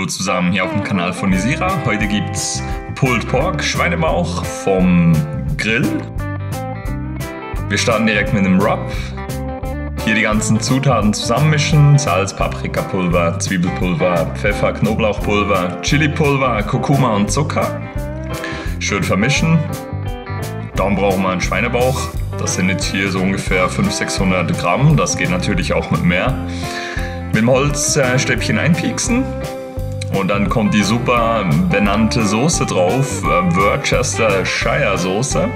Hallo zusammen hier auf dem Kanal von Isira. Heute gibt's Pulled Pork, Schweinebauch vom Grill. Wir starten direkt mit dem Rub. Hier die ganzen Zutaten zusammenmischen: Salz, Paprikapulver, Zwiebelpulver, Pfeffer, Knoblauchpulver, Chilipulver, Kurkuma und Zucker. Schön vermischen. Dann brauchen wir einen Schweinebauch. Das sind jetzt hier so ungefähr 500-600 Gramm. Das geht natürlich auch mit mehr. Mit dem Holzstäbchen einpieksen. Und dann kommt die super benannte Soße drauf. Worcestershire Soße.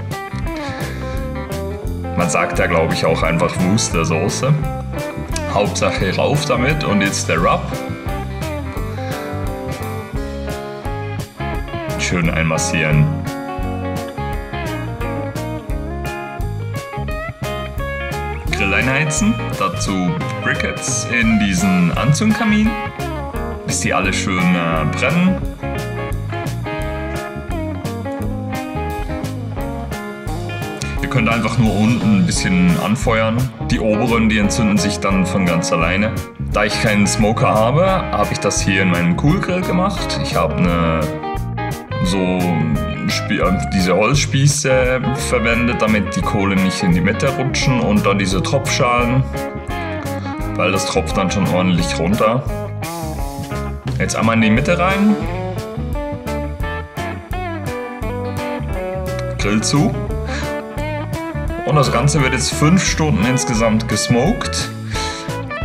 Man sagt da glaube ich auch einfach Worcestersoße. Hauptsache rauf damit. Und jetzt der Rub. Schön einmassieren. Grill einheizen, dazu Briquettes in diesen Anzündkamin, bis die alle schön brennen. Ihr könnt einfach nur unten ein bisschen anfeuern. Die oberen, die entzünden sich dann von ganz alleine. Da ich keinen Smoker habe, habe ich das hier in meinem Kühlgrill gemacht. Ich habe diese Holzspieße verwendet, damit die Kohle nicht in die Mitte rutschen, und dann diese Tropfschalen, weil das tropft dann schon ordentlich runter. Jetzt einmal in die Mitte rein, Grill zu, und das Ganze wird jetzt 5 Stunden insgesamt gesmoked.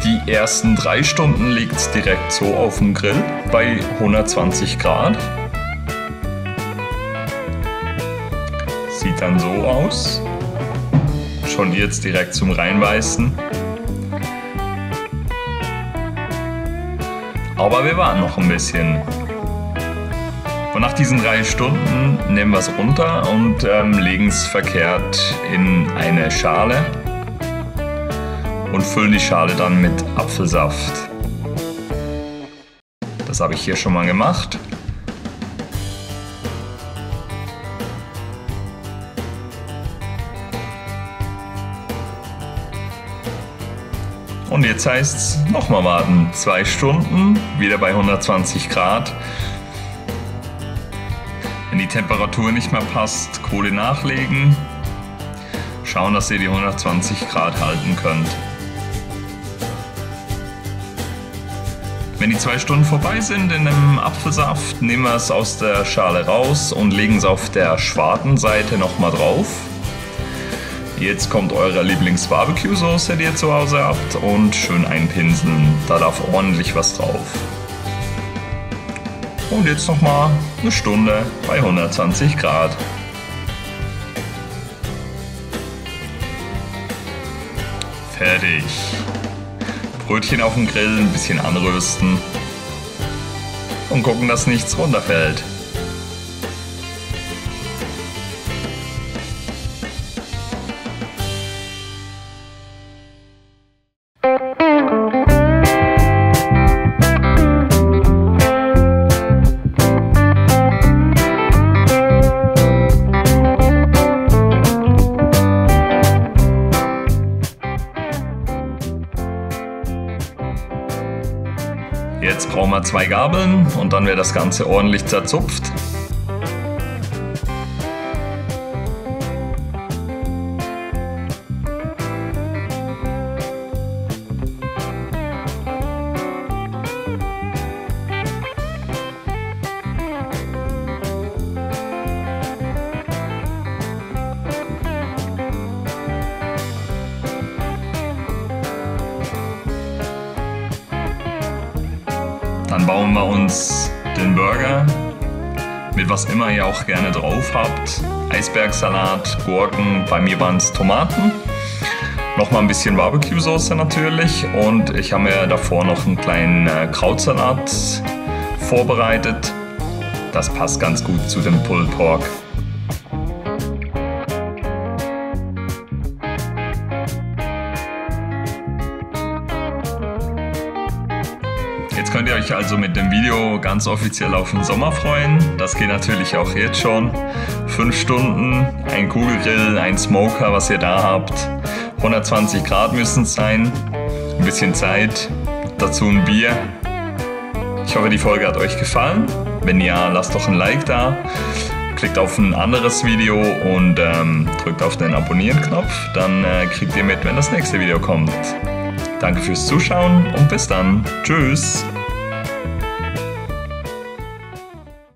Die ersten 3 Stunden liegt es direkt so auf dem Grill bei 120 Grad. Sieht dann so aus. Schon jetzt direkt zum Reinbeißen. Aber wir warten noch ein bisschen. Und nach diesen 3 Stunden nehmen wir es runter und legen es verkehrt in eine Schale und füllen die Schale dann mit Apfelsaft. Das habe ich hier schon mal gemacht. Und jetzt heißt es nochmal warten. 2 Stunden, wieder bei 120 Grad. Wenn die Temperatur nicht mehr passt, Kohle nachlegen. Schauen, dass ihr die 120 Grad halten könnt. Wenn die 2 Stunden vorbei sind in dem Apfelsaft, nehmen wir es aus der Schale raus und legen es auf der Schwartenseite nochmal drauf. Jetzt kommt eure Lieblings-Barbecue-Soße, die ihr zu Hause habt, und schön einpinseln. Da darf ordentlich was drauf. Und jetzt nochmal eine Stunde bei 120 Grad. Fertig. Brötchen auf dem Grill, ein bisschen anrösten und gucken, dass nichts runterfällt. Jetzt brauchen wir 2 Gabeln und dann wird das Ganze ordentlich zerzupft. Dann bauen wir uns den Burger mit was immer ihr auch gerne drauf habt. Eisbergsalat, Gurken, bei mir waren es Tomaten. Nochmal ein bisschen Barbecue-Soße natürlich, und ich habe mir davor noch einen kleinen Krautsalat vorbereitet. Das passt ganz gut zu dem Pulled Pork. Jetzt könnt ihr euch also mit dem Video ganz offiziell auf den Sommer freuen. Das geht natürlich auch jetzt schon. 5 Stunden, ein Kugelgrill, ein Smoker, was ihr da habt. 120 Grad müssen es sein. Ein bisschen Zeit, dazu ein Bier. Ich hoffe, die Folge hat euch gefallen. Wenn ja, lasst doch ein Like da. Klickt auf ein anderes Video und drückt auf den Abonnieren-Knopf. Dann kriegt ihr mit, wenn das nächste Video kommt. Danke fürs Zuschauen und bis dann. Tschüss.